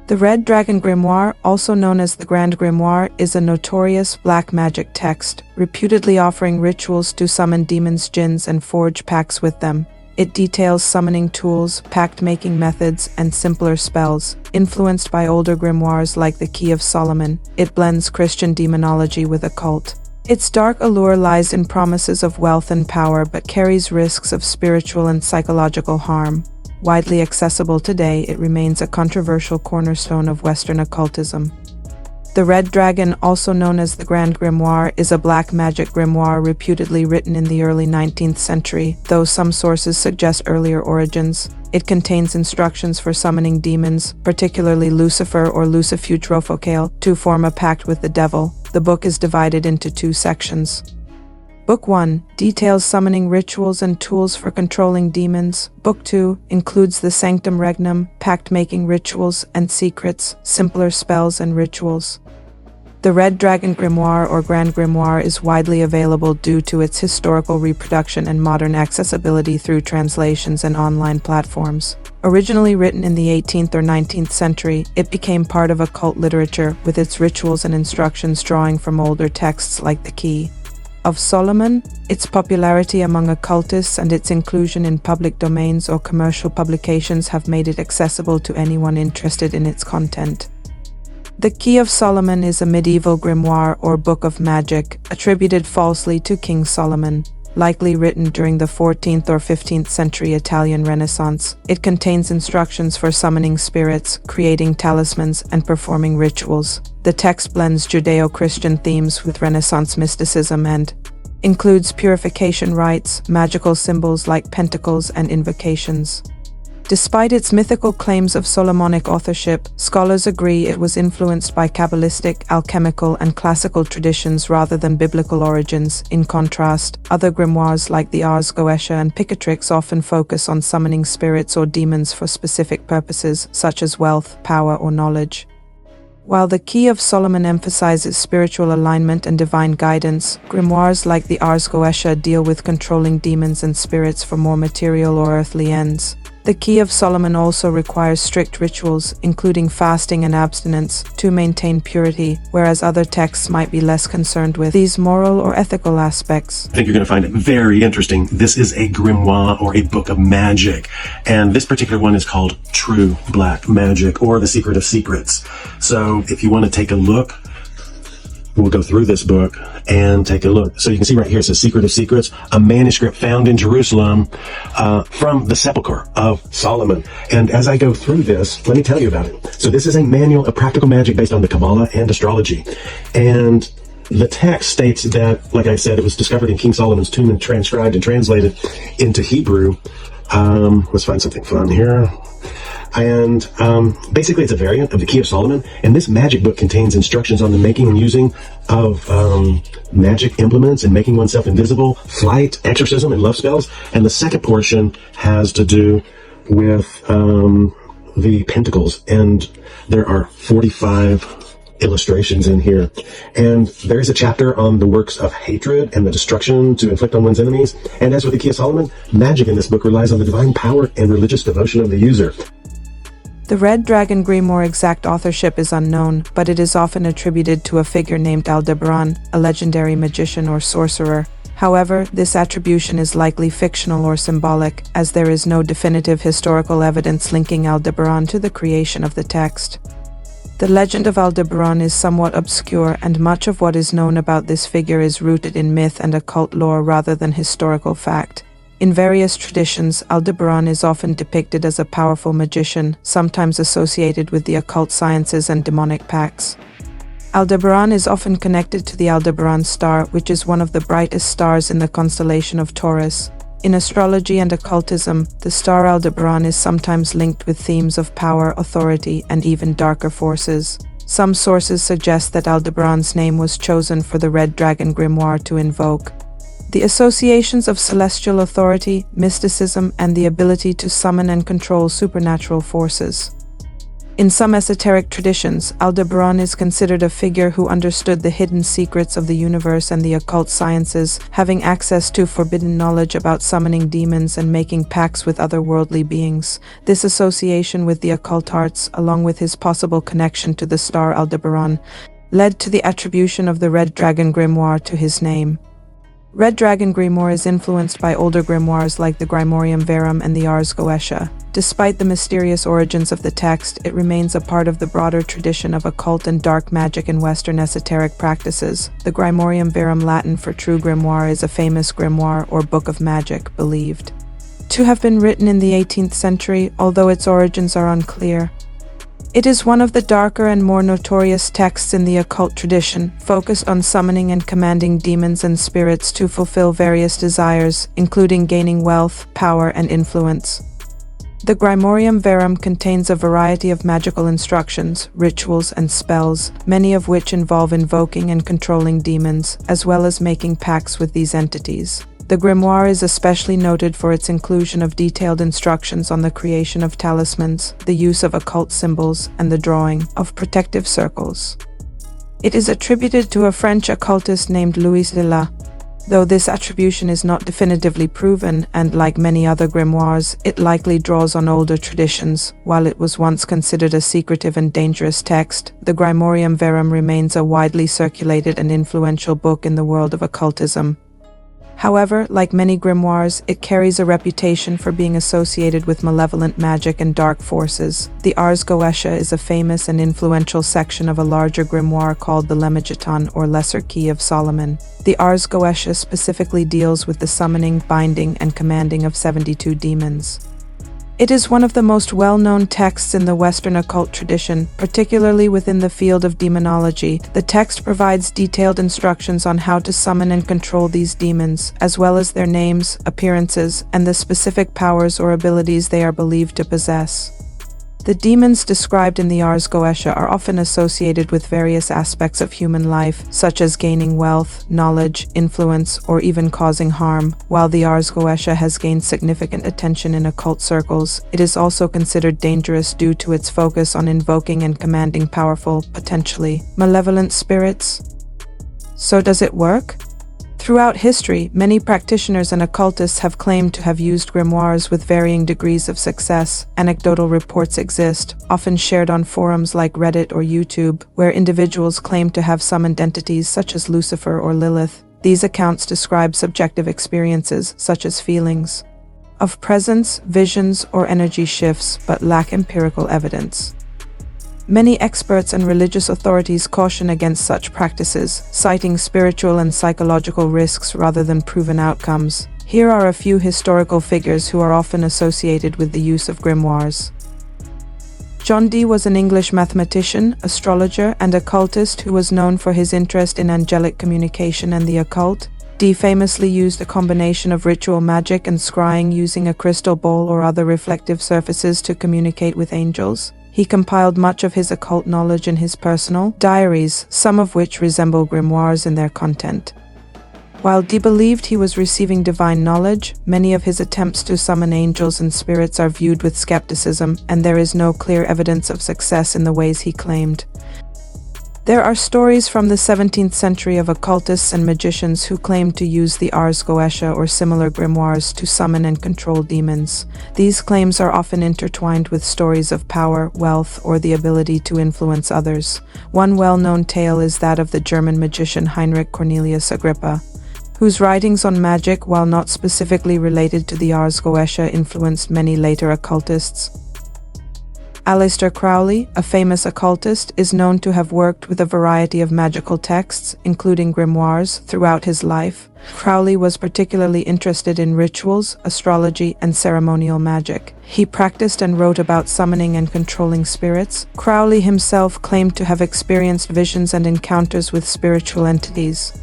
The Red Dragon Grimoire, also known as the Grand Grimoire, is a notorious black magic text, reputedly offering rituals to summon demons, jinns, and forge pacts with them. It details summoning tools, pact-making methods, and simpler spells. Influenced by older grimoires like the Key of Solomon, it blends Christian demonology with occult. Its dark allure lies in promises of wealth and power, but carries risks of spiritual and psychological harm. Widely accessible today, it remains a controversial cornerstone of Western occultism. The Red Dragon, also known as the Grand Grimoire, is a black magic grimoire reputedly written in the early 19th century, though some sources suggest earlier origins. It contains instructions for summoning demons, particularly Lucifer or Lucifer, to form a pact with the devil. The book is divided into two sections. Book 1 details summoning rituals and tools for controlling demons. Book 2 includes the Sanctum Regnum, pact-making rituals and secrets, simpler spells and rituals. The Red Dragon Grimoire or Grand Grimoire is widely available due to its historical reproduction and modern accessibility through translations and online platforms. Originally written in the 18th or 19th century, it became part of occult literature, with its rituals and instructions drawing from older texts like the Key of Solomon. Its popularity among occultists and its inclusion in public domains or commercial publications have made it accessible to anyone interested in its content. The Key of Solomon is a medieval grimoire or book of magic, attributed falsely to King Solomon. Likely written during the 14th or 15th century Italian Renaissance, it contains instructions for summoning spirits, creating talismans, and performing rituals. The text blends Judeo-Christian themes with Renaissance mysticism and includes purification rites, magical symbols like pentacles, and invocations. Despite its mythical claims of Solomonic authorship, scholars agree it was influenced by Kabbalistic, alchemical, and classical traditions rather than biblical origins. In contrast, other grimoires like the Ars Goetia and Picatrix often focus on summoning spirits or demons for specific purposes, such as wealth, power, or knowledge. While the Key of Solomon emphasizes spiritual alignment and divine guidance, grimoires like the Ars Goetia deal with controlling demons and spirits for more material or earthly ends. The Key of Solomon also requires strict rituals, including fasting and abstinence, to maintain purity, whereas other texts might be less concerned with these moral or ethical aspects. I think you're going to find it very interesting. This is a grimoire or a book of magic, and this particular one is called True Black Magic or The Secret of Secrets. So if you want to take a look, we'll go through this book and take a look. So you can see right here, it says Secret of Secrets, a manuscript found in Jerusalem from the sepulchre of Solomon. And as I go through this, let me tell you about it. So this is a manual of practical magic based on the Kabbalah and astrology. And the text states that, like I said, it was discovered in King Solomon's tomb and transcribed and translated into Hebrew. Let's find something fun here. And basically it's a variant of the Key of Solomon, and this magic book contains instructions on the making and using of magic implements and making oneself invisible, flight, exorcism, and love spells. And the second portion has to do with the pentacles, and there are 45 illustrations in here. And there is a chapter on the works of hatred and the destruction to inflict on one's enemies. And as with the Key of Solomon, magic in this book relies on the divine power and religious devotion of the user. The Red Dragon Grimoire exact authorship is unknown, but it is often attributed to a figure named Aldebaran, a legendary magician or sorcerer. However, this attribution is likely fictional or symbolic, as there is no definitive historical evidence linking Aldebaran to the creation of the text. The legend of Aldebaran is somewhat obscure, and much of what is known about this figure is rooted in myth and occult lore rather than historical fact. In various traditions, Aldebaran is often depicted as a powerful magician, sometimes associated with the occult sciences and demonic pacts. Aldebaran is often connected to the Aldebaran star, which is one of the brightest stars in the constellation of Taurus. In astrology and occultism, the star Aldebaran is sometimes linked with themes of power, authority, and even darker forces. Some sources suggest that Aldebaran's name was chosen for the Red Dragon Grimoire to invoke the associations of celestial authority, mysticism, and the ability to summon and control supernatural forces. In some esoteric traditions, Aldebaran is considered a figure who understood the hidden secrets of the universe and the occult sciences, having access to forbidden knowledge about summoning demons and making pacts with otherworldly beings. This association with the occult arts, along with his possible connection to the star Aldebaran, led to the attribution of the Red Dragon Grimoire to his name. Red Dragon Grimoire is influenced by older grimoires like the Grimorium Verum and the Ars Goetia. Despite the mysterious origins of the text, it remains a part of the broader tradition of occult and dark magic in Western esoteric practices. The Grimorium Verum, Latin for true grimoire, is a famous grimoire or book of magic, believed to have been written in the 18th century, although its origins are unclear. It is one of the darker and more notorious texts in the occult tradition, focused on summoning and commanding demons and spirits to fulfill various desires, including gaining wealth, power, and influence. The Grimorium Verum contains a variety of magical instructions, rituals, and spells, many of which involve invoking and controlling demons, as well as making pacts with these entities. The grimoire is especially noted for its inclusion of detailed instructions on the creation of talismans, the use of occult symbols, and the drawing of protective circles. It is attributed to a French occultist named Louis de la, though this attribution is not definitively proven, and like many other grimoires, it likely draws on older traditions. While it was once considered a secretive and dangerous text, the Grimorium Verum remains a widely circulated and influential book in the world of occultism. However, like many grimoires, it carries a reputation for being associated with malevolent magic and dark forces. The Ars Goetia is a famous and influential section of a larger grimoire called the Lemegeton, or Lesser Key of Solomon. The Ars Goetia specifically deals with the summoning, binding, and commanding of 72 demons. It is one of the most well-known texts in the Western occult tradition, particularly within the field of demonology. The text provides detailed instructions on how to summon and control these demons, as well as their names, appearances, and the specific powers or abilities they are believed to possess. The demons described in the Ars Goetia are often associated with various aspects of human life, such as gaining wealth, knowledge, influence, or even causing harm. While the Ars Goetia has gained significant attention in occult circles, it is also considered dangerous due to its focus on invoking and commanding powerful, potentially malevolent spirits. So does it work? Throughout history, many practitioners and occultists have claimed to have used grimoires with varying degrees of success. Anecdotal reports exist, often shared on forums like Reddit or YouTube, where individuals claim to have summoned entities such as Lucifer or Lilith. These accounts describe subjective experiences, such as feelings of presence, visions, or energy shifts, but lack empirical evidence. Many experts and religious authorities caution against such practices, citing spiritual and psychological risks rather than proven outcomes. Here are a few historical figures who are often associated with the use of grimoires. John Dee was an English mathematician, astrologer, and occultist who was known for his interest in angelic communication and the occult. Dee famously used a combination of ritual magic and scrying, using a crystal ball or other reflective surfaces to communicate with angels. He compiled much of his occult knowledge in his personal diaries, some of which resemble grimoires in their content. While Dee believed he was receiving divine knowledge, many of his attempts to summon angels and spirits are viewed with skepticism, and there is no clear evidence of success in the ways he claimed. There are stories from the 17th century of occultists and magicians who claimed to use the Ars Goetia or similar grimoires to summon and control demons. These claims are often intertwined with stories of power, wealth, or the ability to influence others. One well-known tale is that of the German magician Heinrich Cornelius Agrippa, whose writings on magic, while not specifically related to the Ars Goetia, influenced many later occultists. Aleister Crowley, a famous occultist, is known to have worked with a variety of magical texts, including grimoires, throughout his life. Crowley was particularly interested in rituals, astrology, and ceremonial magic. He practiced and wrote about summoning and controlling spirits. Crowley himself claimed to have experienced visions and encounters with spiritual entities.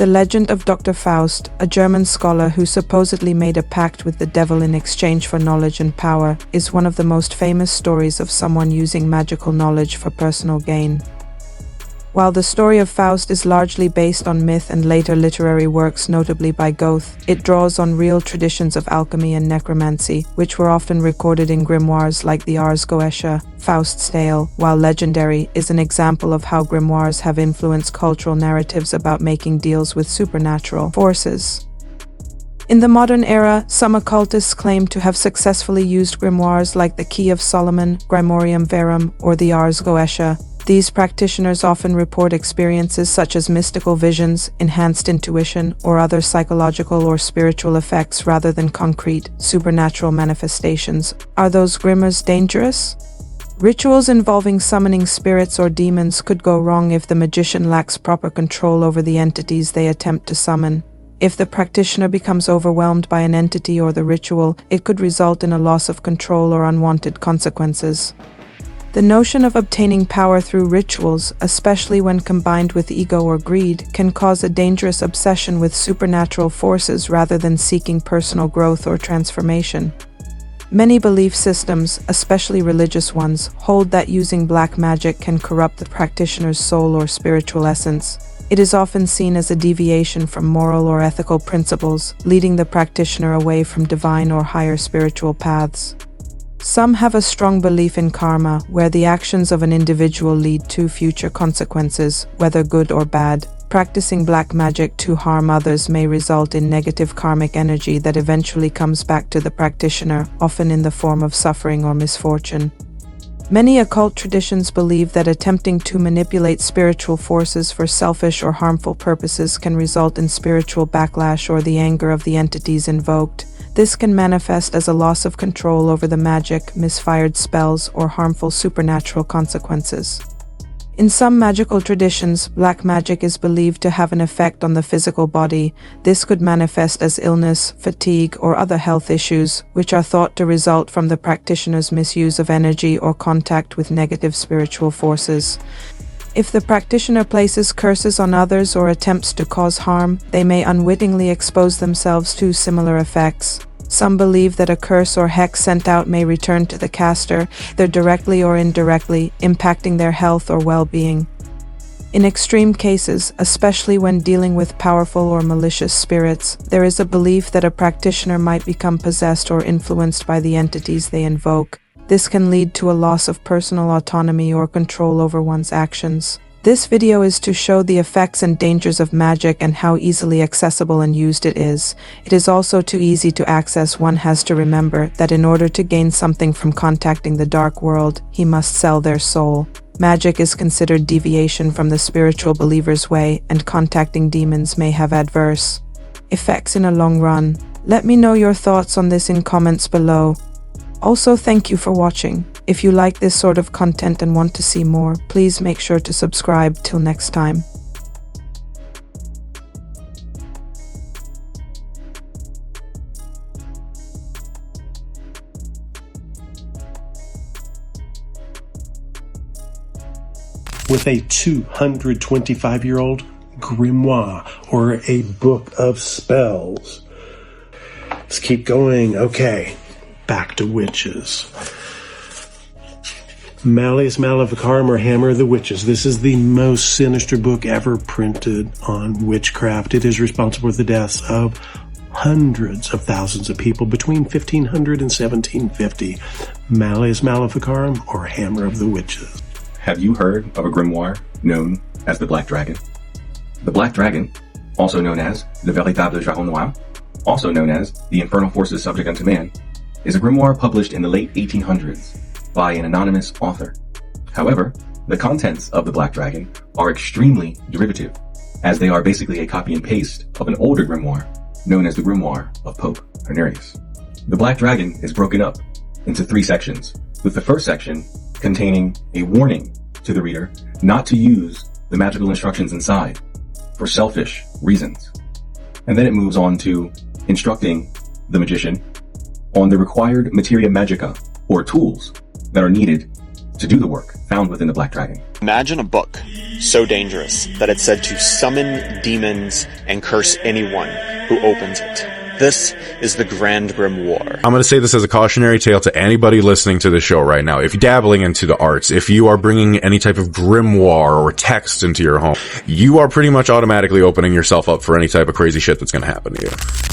The legend of Dr. Faust, a German scholar who supposedly made a pact with the devil in exchange for knowledge and power, is one of the most famous stories of someone using magical knowledge for personal gain. While the story of Faust is largely based on myth and later literary works, notably by Goethe, it draws on real traditions of alchemy and necromancy, which were often recorded in grimoires like the Ars Goetia. Faust's tale, while legendary, is an example of how grimoires have influenced cultural narratives about making deals with supernatural forces. In the modern era, some occultists claim to have successfully used grimoires like the Key of Solomon, Grimorium Verum, or the Ars Goetia. These practitioners often report experiences such as mystical visions, enhanced intuition, or other psychological or spiritual effects rather than concrete, supernatural manifestations. Are those grimoires dangerous? Rituals involving summoning spirits or demons could go wrong if the magician lacks proper control over the entities they attempt to summon. If the practitioner becomes overwhelmed by an entity or the ritual, it could result in a loss of control or unwanted consequences. The notion of obtaining power through rituals, especially when combined with ego or greed, can cause a dangerous obsession with supernatural forces rather than seeking personal growth or transformation. Many belief systems, especially religious ones, hold that using black magic can corrupt the practitioner's soul or spiritual essence. It is often seen as a deviation from moral or ethical principles, leading the practitioner away from divine or higher spiritual paths. Some have a strong belief in karma, where the actions of an individual lead to future consequences, whether good or bad. Practicing black magic to harm others may result in negative karmic energy that eventually comes back to the practitioner, often in the form of suffering or misfortune. Many occult traditions believe that attempting to manipulate spiritual forces for selfish or harmful purposes can result in spiritual backlash or the anger of the entities invoked. This can manifest as a loss of control over the magic, misfired spells, or harmful supernatural consequences. In some magical traditions, black magic is believed to have an effect on the physical body. This could manifest as illness, fatigue, or other health issues, which are thought to result from the practitioner's misuse of energy or contact with negative spiritual forces. If the practitioner places curses on others or attempts to cause harm, they may unwittingly expose themselves to similar effects. Some believe that a curse or hex sent out may return to the caster, either directly or indirectly, impacting their health or well-being. In extreme cases, especially when dealing with powerful or malicious spirits, there is a belief that a practitioner might become possessed or influenced by the entities they invoke. This can lead to a loss of personal autonomy or control over one's actions. This video is to show the effects and dangers of magic and how easily accessible and used it is. It is also too easy to access. One has to remember that in order to gain something from contacting the dark world, he must sell their soul. Magic is considered deviation from the spiritual believer's way, and contacting demons may have adverse effects in a long run. Let me know your thoughts on this in comments below. Also, thank you for watching. If you like this sort of content and want to see more, please make sure to subscribe. Till next time. With a 225-year-old grimoire, or a book of spells. Let's keep going. Okay. Back to witches. Malleus Maleficarum, or Hammer of the Witches. This is the most sinister book ever printed on witchcraft. It is responsible for the deaths of hundreds of thousands of people between 1500 and 1750. Malleus Maleficarum, or Hammer of the Witches. Have you heard of a grimoire known as the Black Dragon? The Black Dragon, also known as Le Véritable Dragon Noir, also known as The Infernal Forces Subject unto Man, is a grimoire published in the late 1800s by an anonymous author. However, the contents of the Black Dragon are extremely derivative, as they are basically a copy and paste of an older grimoire known as the Grimoire of Pope Honorius. The Black Dragon is broken up into 3 sections, with the first section containing a warning to the reader not to use the magical instructions inside for selfish reasons. And then it moves on to instructing the magician on the required materia magica, or tools, that are needed to do the work found within the Black Dragon. Imagine a book so dangerous that it's said to summon demons and curse anyone who opens it. This is the Grand Grimoire. I'm going to say this as a cautionary tale to anybody listening to the show right now. If you're dabbling into the arts, if you are bringing any type of grimoire or text into your home, you are pretty much automatically opening yourself up for any type of crazy shit that's going to happen to you.